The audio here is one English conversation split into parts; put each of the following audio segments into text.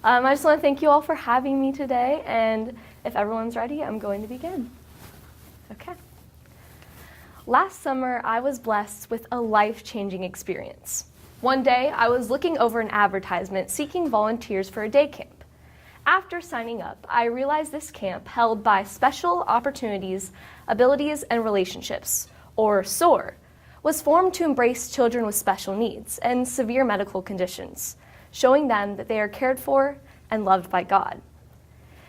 I just want to thank you all for having me today, and if everyone's ready, I'm going to begin. Okay. Last summer, I was blessed with a life-changing experience. One day, I was looking over an advertisement seeking volunteers for a day camp. After signing up, I realized this camp held by Special Opportunities, Abilities, and Relationships, or SOAR, was formed to embrace children with special needs and severe medical conditions, showing them that they are cared for and loved by God.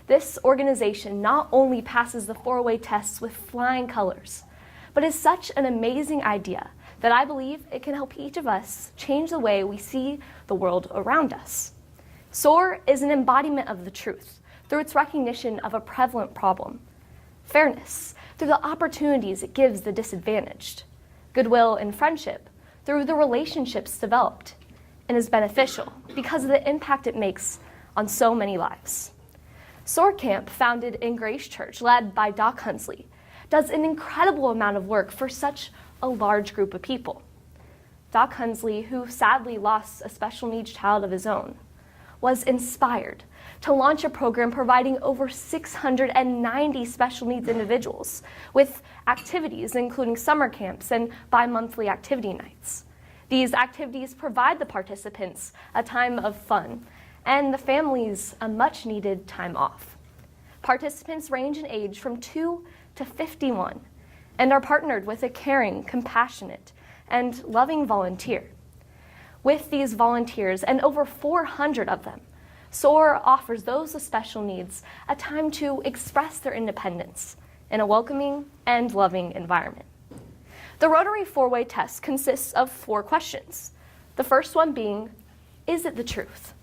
This organization not only passes the 4-way tests with flying colors, but is such an amazing idea that I believe it can help each of us change the way we see the world around us. SOAR is an embodiment of the truth through its recognition of a prevalent problem, fairness through the opportunities it gives the disadvantaged, goodwill and friendship through the relationships developed, and is beneficial because of the impact it makes on so many lives. SOAR Camp, founded in Grace Church, led by Doc Hunsley, does an incredible amount of work for such a large group of people. Doc Hunsley, who sadly lost a special needs child of his own, was inspired to launch a program providing over 690 special needs individuals with activities including summer camps and bi-monthly activity nights. These activities provide the participants a time of fun and the families a much-needed time off. Participants range in age from 2 to 51 and are partnered with a caring, compassionate, and loving volunteer. With these volunteers, and over 400 of them, SOAR offers those with special needs a time to express their independence in a welcoming and loving environment. The Rotary 4-way test consists of 4 questions. The first one being, is it the truth?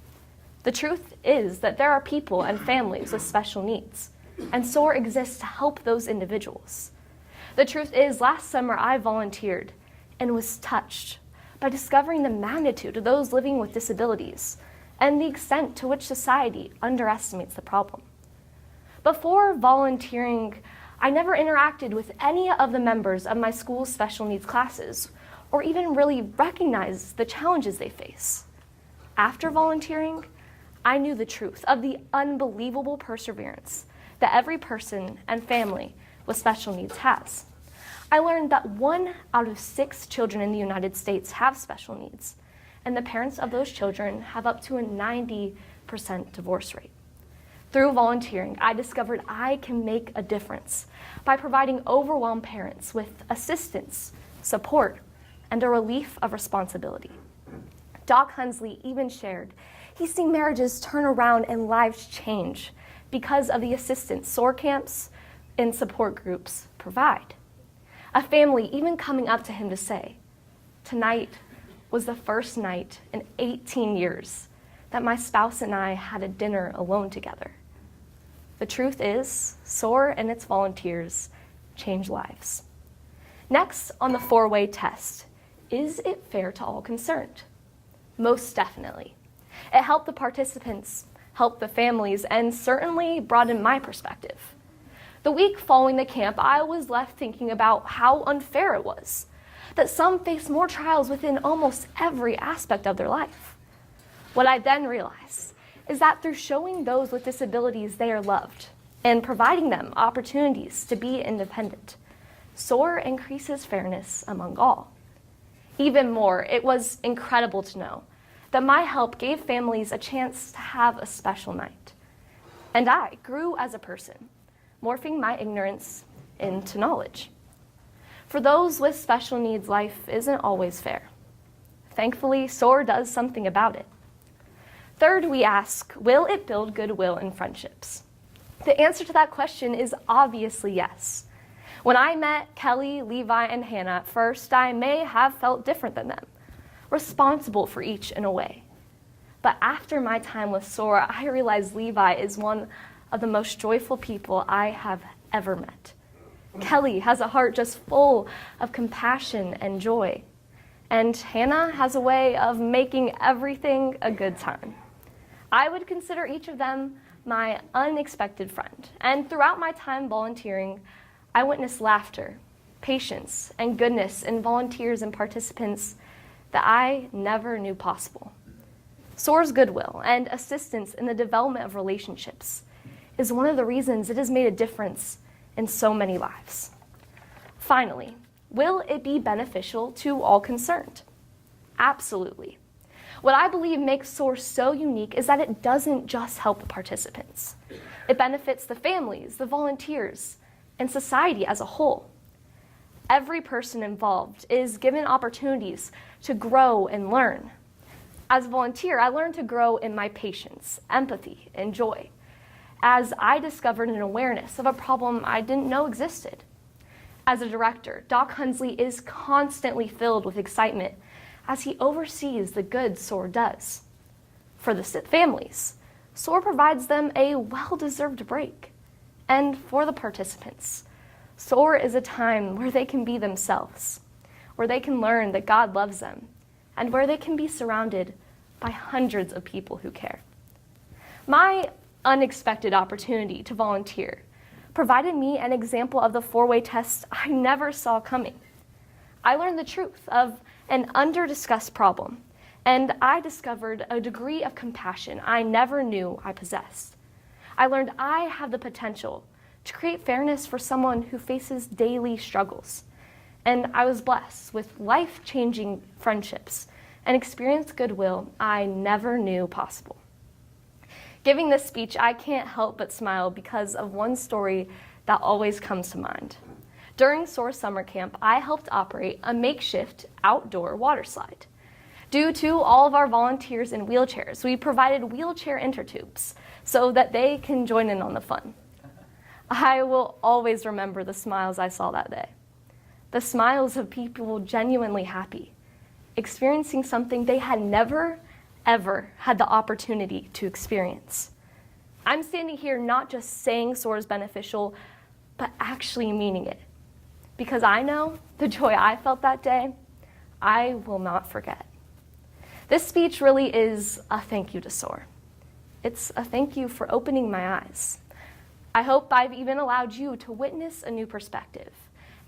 The truth is that there are people and families with special needs, and SOAR exists to help those individuals. The truth is, last summer I volunteered and was touched by discovering the magnitude of those living with disabilities and the extent to which society underestimates the problem. Before volunteering, I never interacted with any of the members of my school's special needs classes or even really recognized the challenges they face. After volunteering, I knew the truth of the unbelievable perseverance that every person and family with special needs has. I learned that 1 out of 6 children in the United States have special needs, and the parents of those children have up to a 90% divorce rate. Through volunteering, I discovered I can make a difference by providing overwhelmed parents with assistance, support, and a relief of responsibility. Doc Hunsley even shared he's seen marriages turn around and lives change because of the assistance SOAR camps and support groups provide. A family even coming up to him to say, "Tonight was the first night in 18 years that my spouse and I had a dinner alone together." The truth is, SOAR and its volunteers change lives. Next on the 4-way test, is it fair to all concerned? Most definitely. It helped the participants, helped the families, and certainly broadened my perspective. The week following the camp, I was left thinking about how unfair it was, that some face more trials within almost every aspect of their life. What I then realized is that through showing those with disabilities they are loved and providing them opportunities to be independent, SOAR increases fairness among all. Even more, it was incredible to know that my help gave families a chance to have a special night. And I grew as a person, morphing my ignorance into knowledge. For those with special needs, life isn't always fair. Thankfully, SOAR does something about it. Third, we ask, will it build goodwill and friendships? The answer to that question is obviously yes. When I met Kelly, Levi, and Hannah at first, I may have felt different than them, responsible for each in a way. But after my time with SOAR, I realized Levi is one of the most joyful people I have ever met. Kelly has a heart just full of compassion and joy. And Hannah has a way of making everything a good time. I would consider each of them my unexpected friend. And throughout my time volunteering, I witnessed laughter, patience, and goodness in volunteers and participants that I never knew possible. SOAR's goodwill and assistance in the development of relationships is one of the reasons it has made a difference in so many lives. Finally, will it be beneficial to all concerned? Absolutely. What I believe makes SOAR so unique is that it doesn't just help the participants. It benefits the families, the volunteers, and society as a whole. Every person involved is given opportunities to grow and learn. As a volunteer, I learned to grow in my patience, empathy, and joy, as I discovered an awareness of a problem I didn't know existed. As a director, Doc Hunsley is constantly filled with excitement as he oversees the good SOAR does. For the families, SOAR provides them a well-deserved break. And for the participants, SOAR is a time where they can be themselves, where they can learn that God loves them, and where they can be surrounded by hundreds of people who care. My unexpected opportunity to volunteer provided me an example of the four-way test I never saw coming. I learned the truth of an under-discussed problem, and I discovered a degree of compassion I never knew I possessed. I learned I have the potential to create fairness for someone who faces daily struggles, and I was blessed with life-changing friendships and experienced goodwill I never knew possible. Giving this speech, I can't help but smile because of one story that always comes to mind. During SOAR summer camp, I helped operate a makeshift outdoor water slide. Due to all of our volunteers in wheelchairs, we provided wheelchair intertubes so that they can join in on the fun. I will always remember the smiles I saw that day. The smiles of people genuinely happy, experiencing something they had never, ever had the opportunity to experience. I'm standing here not just saying SOAR is beneficial, but actually meaning it. Because I know the joy I felt that day, I will not forget. This speech really is a thank you to SOAR. It's a thank you for opening my eyes. I hope I've even allowed you to witness a new perspective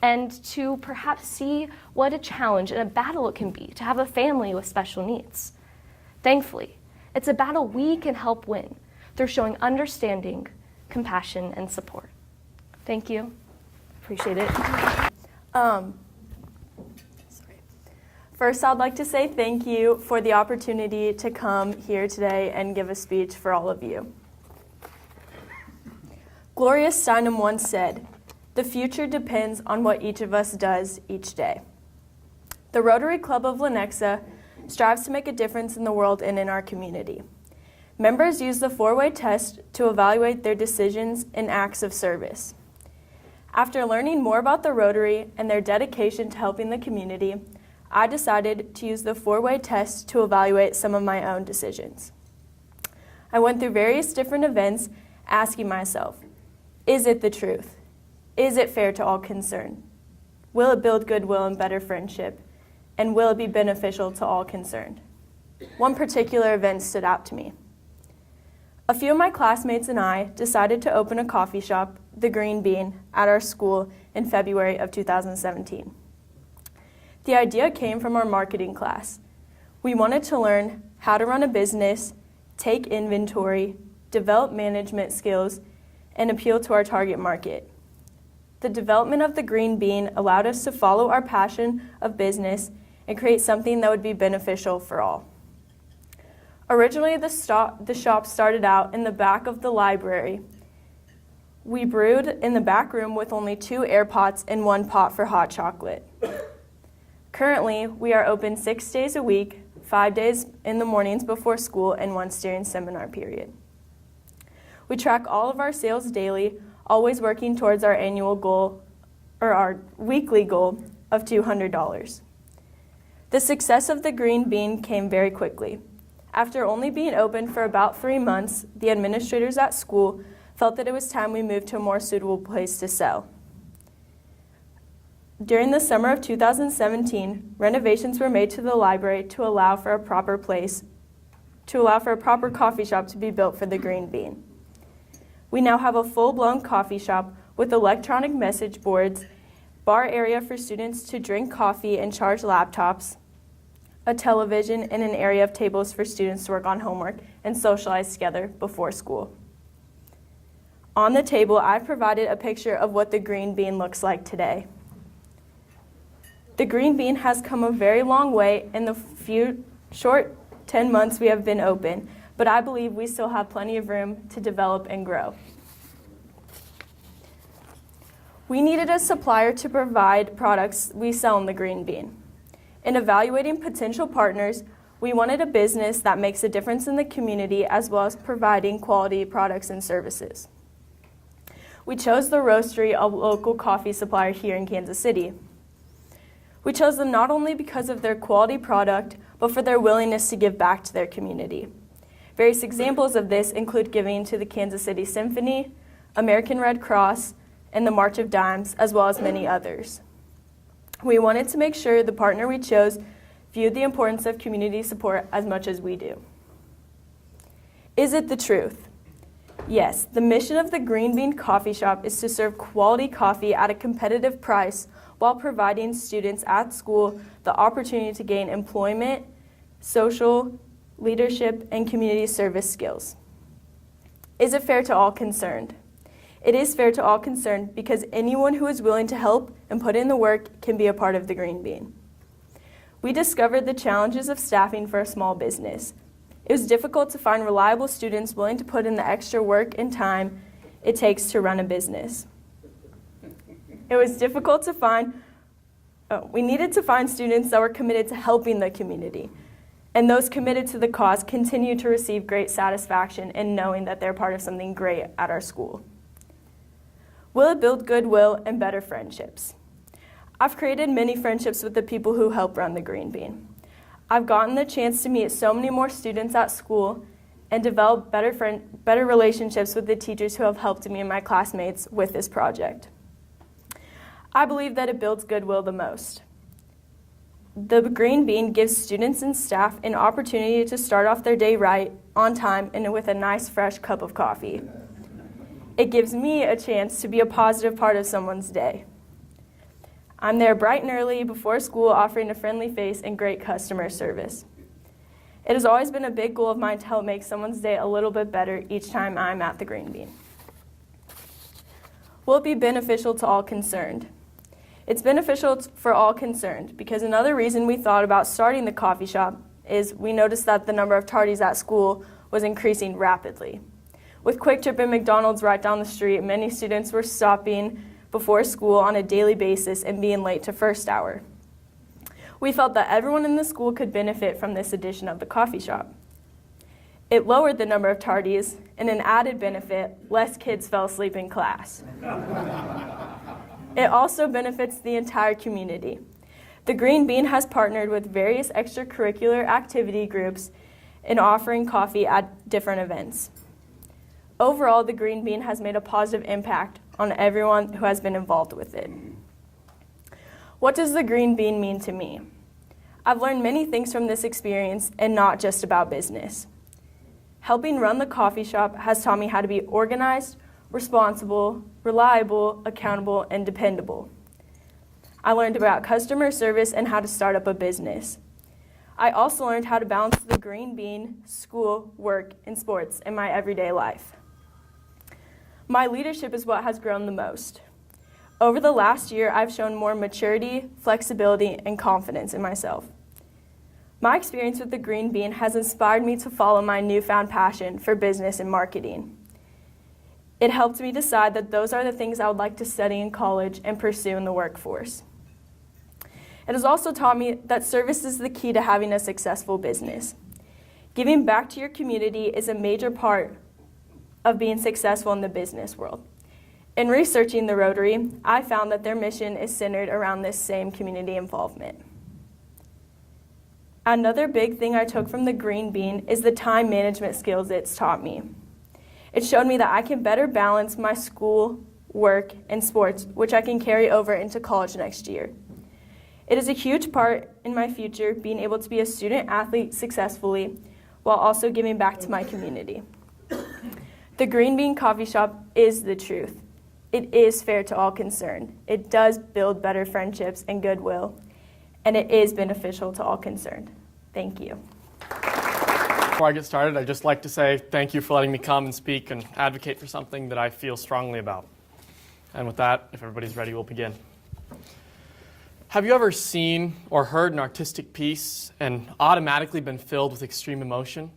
and to perhaps see what a challenge and a battle it can be to have a family with special needs. Thankfully, it's a battle we can help win through showing understanding, compassion, and support. Thank you. Appreciate it. First, I'd like to say thank you for the opportunity to come here today and give a speech for all of you. Gloria Steinem once said, "The future depends on what each of us does each day." The Rotary Club of Lenexa strives to make a difference in the world and in our community. Members use the four-way test to evaluate their decisions and acts of service. After learning more about the Rotary and their dedication to helping the community, I decided to use the four-way test to evaluate some of my own decisions. I went through various different events asking myself, is it the truth? Is it fair to all concerned? Will it build goodwill and better friendship? And will it be beneficial to all concerned? One particular event stood out to me. A few of my classmates and I decided to open a coffee shop, the Green Bean, at our school in February of 2017. The idea came from our marketing class. We wanted to learn how to run a business, take inventory, develop management skills, and appeal to our target market. The development of the Green Bean allowed us to follow our passion of business and create something that would be beneficial for all. Originally, the shop started out in the back of the library. We brewed in the back room with only 2 air pots and 1 pot for hot chocolate. Currently, we are open 6 days a week, 5 days in the mornings before school and once during seminar period. We track all of our sales daily, always working towards our annual goal, or our weekly goal of $200. The success of the Green Bean came very quickly. After only being open for about 3 months, the administrators at school felt that it was time we moved to a more suitable place to sell. During the summer of 2017, renovations were made to the library to allow for a proper coffee shop to be built for the Green Bean. We now have a full-blown coffee shop with electronic message boards, bar area for students to drink coffee and charge laptops, a television, and an area of tables for students to work on homework and socialize together before school. On the table, I've provided a picture of what the green bean looks like today. The green bean has come a very long way in the short 10 months we have been open, but I believe we still have plenty of room to develop and grow. We needed a supplier to provide products we sell in the green bean. In evaluating potential partners, we wanted a business that makes a difference in the community as well as providing quality products and services. We chose the Roastery, a local coffee supplier here in Kansas City. We chose them not only because of their quality product, but for their willingness to give back to their community. Various examples of this include giving to the Kansas City Symphony, American Red Cross, and the March of Dimes, as well as many others. We wanted to make sure the partner we chose viewed the importance of community support as much as we do. Is it the truth? Yes, the mission of the Green Bean Coffee Shop is to serve quality coffee at a competitive price while providing students at school the opportunity to gain employment, social, leadership, and community service skills. Is it fair to all concerned? It is fair to all concerned because anyone who is willing to help and put in the work can be a part of the Green Bean. We discovered the challenges of staffing for a small business. It was difficult to find reliable students willing to put in the extra work and time it takes to run a business. It was difficult to find, we needed to find students that were committed to helping the community. And those committed to the cause continue to receive great satisfaction in knowing that they're part of something great at our school. Will it build goodwill and better friendships? I've created many friendships with the people who help run the Green Bean. I've gotten the chance to meet so many more students at school and develop better relationships with the teachers who have helped me and my classmates with this project. I believe that it builds goodwill the most. The Green Bean gives students and staff an opportunity to start off their day right, on time, and with a nice fresh cup of coffee. It gives me a chance to be a positive part of someone's day. I'm there bright and early before school, offering a friendly face and great customer service. It has always been a big goal of mine to help make someone's day a little bit better each time I'm at the Green Bean. Will it be beneficial to all concerned? It's beneficial for all concerned because another reason we thought about starting the coffee shop is we noticed that the number of tardies at school was increasing rapidly. With Quick Trip and McDonald's right down the street, many students were stopping before school on a daily basis and being late to first hour. We felt that everyone in the school could benefit from this addition of the coffee shop. It lowered the number of tardies, and an added benefit, less kids fell asleep in class. It also benefits the entire community. The Green Bean has partnered with various extracurricular activity groups in offering coffee at different events. Overall, the Green Bean has made a positive impact on everyone who has been involved with it. What does the Green Bean mean to me? I've learned many things from this experience and not just about business. Helping run the coffee shop has taught me how to be organized, responsible, reliable, accountable, and dependable. I learned about customer service and how to start up a business. I also learned how to balance the Green Bean, school, work, and sports in my everyday life. My leadership is what has grown the most. Over the last year, I've shown more maturity, flexibility, and confidence in myself. My experience with the Green Bean has inspired me to follow my newfound passion for business and marketing. It helped me decide that those are the things I would like to study in college and pursue in the workforce. It has also taught me that service is the key to having a successful business. Giving back to your community is a major part of being successful in the business world. In researching the Rotary, I found that their mission is centered around this same community involvement. Another big thing I took from the Green Bean is the time management skills it's taught me. It showed me that I can better balance my school, work, and sports, which I can carry over into college next year. It is a huge part in my future being able to be a student athlete successfully while also giving back to my community. The Green Bean Coffee Shop is the truth. It is fair to all concerned. It does build better friendships and goodwill, and it is beneficial to all concerned. Thank you. Before I get started, I'd just like to say thank you for letting me come and speak and advocate for something that I feel strongly about. And with that, if everybody's ready, we'll begin. Have you ever seen or heard an artistic piece and automatically been filled with extreme emotion?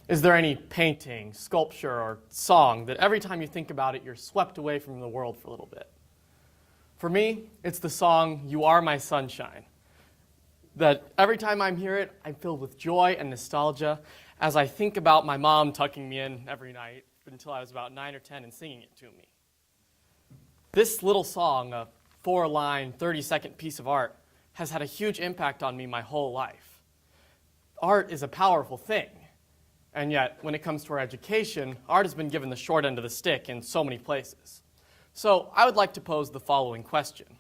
Is there any painting, sculpture, or song that every time you think about it, you're swept away from the world for a little bit? For me, it's the song, "You Are My Sunshine," that every time I hear it, I'm filled with joy and nostalgia as I think about my mom tucking me in every night until I was about 9 or 10 and singing it to me. This little song, a 4-line, 30-second piece of art, has had a huge impact on me my whole life. Art is a powerful thing, and yet when it comes to our education, art has been given the short end of the stick in so many places. So I would like to pose the following question.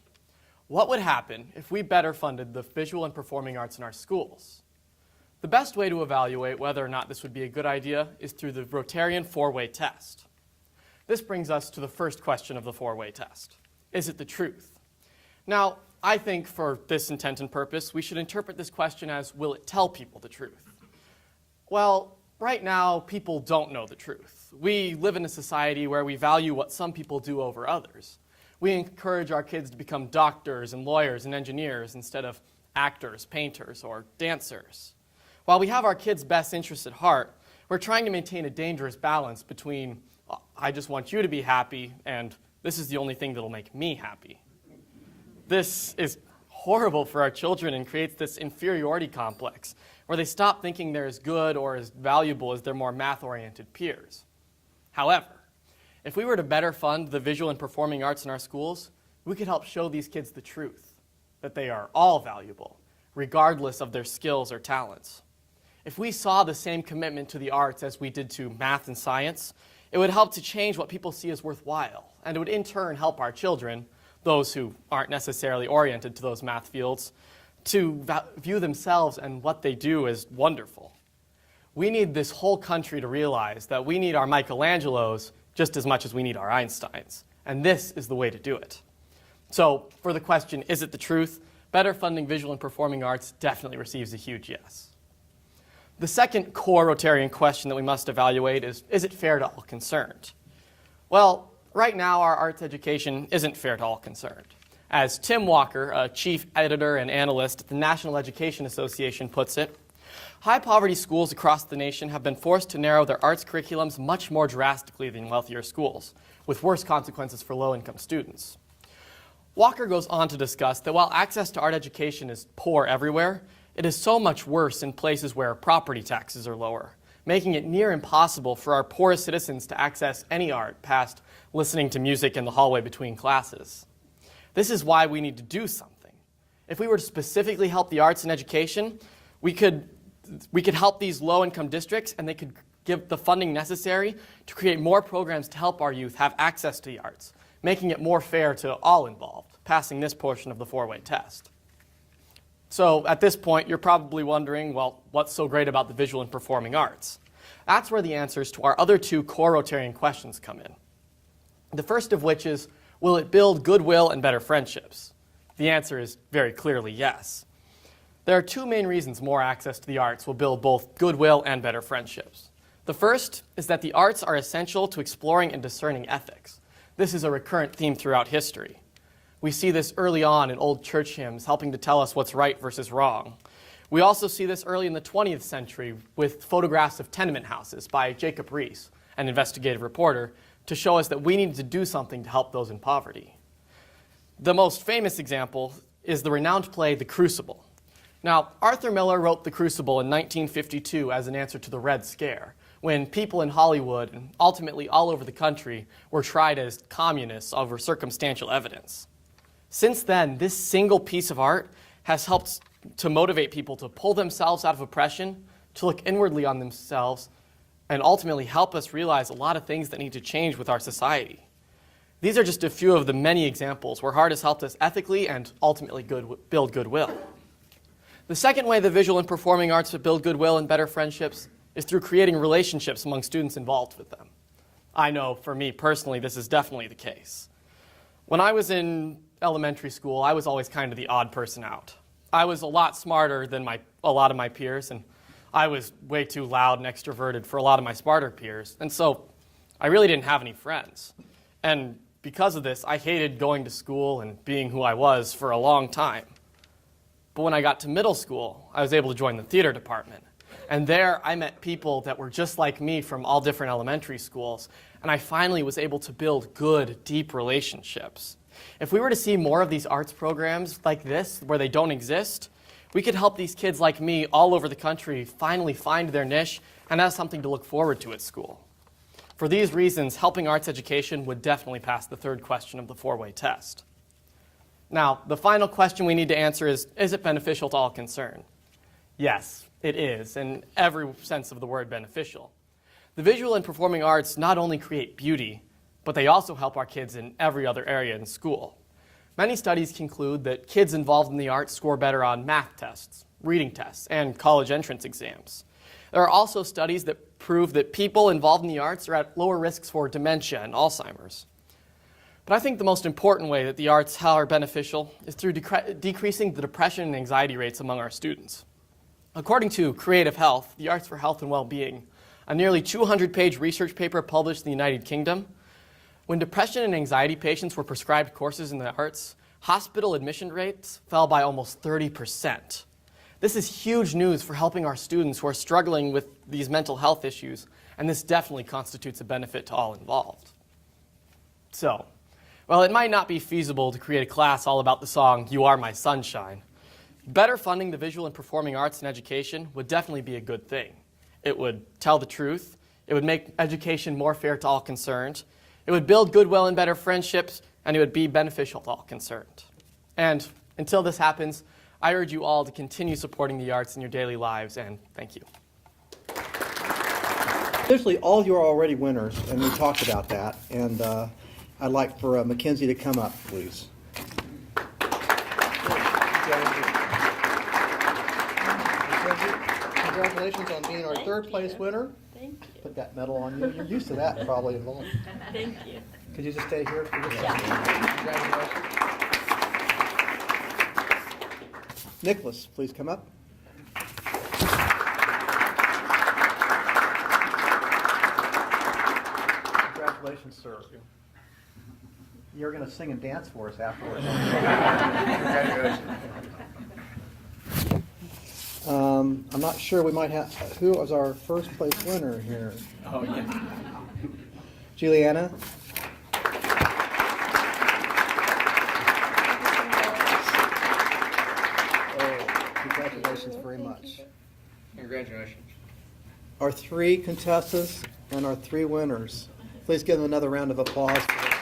What would happen if we better funded the visual and performing arts in our schools? The best way to evaluate whether or not this would be a good idea is through the Rotarian 4-way test. This brings us to the first question of the 4-way test. Is it the truth? Now, I think for this intent and purpose, we should interpret this question as, will it tell people the truth? Well, right now, people don't know the truth. We live in a society where we value what some people do over others. We encourage our kids to become doctors and lawyers and engineers instead of actors, painters, or dancers. While we have our kids' best interests at heart, we're trying to maintain a dangerous balance between, I just want you to be happy, and this is the only thing that'll make me happy. This is horrible for our children and creates this inferiority complex where they stop thinking they're as good or as valuable as their more math-oriented peers. However, if we were to better fund the visual and performing arts in our schools, we could help show these kids the truth, that they are all valuable, regardless of their skills or talents. If we saw the same commitment to the arts as we did to math and science, it would help to change what people see as worthwhile, and it would in turn help our children, those who aren't necessarily oriented to those math fields, to view themselves and what they do as wonderful. We need this whole country to realize that we need our Michelangelos just as much as we need our Einsteins, and this is the way to do it. So, for the question, is it the truth? Better funding visual and performing arts definitely receives a huge yes. The second core Rotarian question that we must evaluate is it fair to all concerned? Well, right now our arts education isn't fair to all concerned. As Tim Walker, a chief editor and analyst at the National Education Association puts it, high-poverty schools across the nation have been forced to narrow their arts curriculums much more drastically than wealthier schools, with worse consequences for low-income students. Walker goes on to discuss that while access to art education is poor everywhere, it is so much worse in places where property taxes are lower, making it near impossible for our poorest citizens to access any art past listening to music in the hallway between classes. This is why we need to do something. If we were to specifically help the arts in education, we could help these low-income districts, and they could give the funding necessary to create more programs to help our youth have access to the arts, making it more fair to all involved, passing this portion of the 4-way test. So at this point, you're probably wondering, well, what's so great about the visual and performing arts? That's where the answers to our other two core Rotarian questions come in. The first of which is, will it build goodwill and better friendships? The answer is very clearly yes. There are two main reasons more access to the arts will build both goodwill and better friendships. The first is that the arts are essential to exploring and discerning ethics. This is a recurrent theme throughout history. We see this early on in old church hymns, helping to tell us what's right versus wrong. We also see this early in the 20th century with photographs of tenement houses by Jacob Riis, an investigative reporter, to show us that we needed to do something to help those in poverty. The most famous example is the renowned play The Crucible. Now, Arthur Miller wrote The Crucible in 1952 as an answer to the Red Scare, when people in Hollywood and ultimately all over the country were tried as communists over circumstantial evidence. Since then, this single piece of art has helped to motivate people to pull themselves out of oppression, to look inwardly on themselves, and ultimately help us realize a lot of things that need to change with our society. These are just a few of the many examples where art has helped us ethically and ultimately build goodwill. The second way the visual and performing arts build goodwill and better friendships is through creating relationships among students involved with them. I know, for me personally, this is definitely the case. When I was in elementary school, I was always kind of the odd person out. I was a lot smarter than a lot of my peers, and I was way too loud and extroverted for a lot of my smarter peers. And so I really didn't have any friends. And because of this, I hated going to school and being who I was for a long time. But when I got to middle school, I was able to join the theater department. And there I met people that were just like me from all different elementary schools, and I finally was able to build good, deep relationships. If we were to see more of these arts programs like this, where they don't exist, we could help these kids like me all over the country finally find their niche and have something to look forward to at school. For these reasons, helping arts education would definitely pass the third question of the four-way test. Now, the final question we need to answer is it beneficial to all concerned? Yes, it is, in every sense of the word beneficial. The visual and performing arts not only create beauty, but they also help our kids in every other area in school. Many studies conclude that kids involved in the arts score better on math tests, reading tests, and college entrance exams. There are also studies that prove that people involved in the arts are at lower risks for dementia and Alzheimer's. But I think the most important way that the arts are beneficial is through decreasing the depression and anxiety rates among our students. According to Creative Health, the Arts for Health and Well-Being, a nearly 200-page research paper published in the United Kingdom, when depression and anxiety patients were prescribed courses in the arts, hospital admission rates fell by almost 30%. This is huge news for helping our students who are struggling with these mental health issues, and this definitely constitutes a benefit to all involved. So, while it might not be feasible to create a class all about the song, "You Are My Sunshine," better funding the visual and performing arts and education would definitely be a good thing. It would tell the truth, it would make education more fair to all concerned, it would build goodwill and better friendships, and it would be beneficial to all concerned. And until this happens, I urge you all to continue supporting the arts in your daily lives, and thank you. Officially, all of you are already winners, and we talked about that. And I'd like for Mackenzie to come up, please. Congratulations on being our third place winner. Thank you. Put that medal on you. You're used to that probably. Thank you. Could you just stay here for just a second? Congratulations. Nicholas, please come up. Congratulations, sir. You're going to sing and dance for us afterwards. Congratulations. I'm not sure, we might have, who was our first place winner here? Oh, yeah. Juliana? Oh, congratulations very much. Congratulations. Our three contestants and our three winners. Please give them another round of applause for this.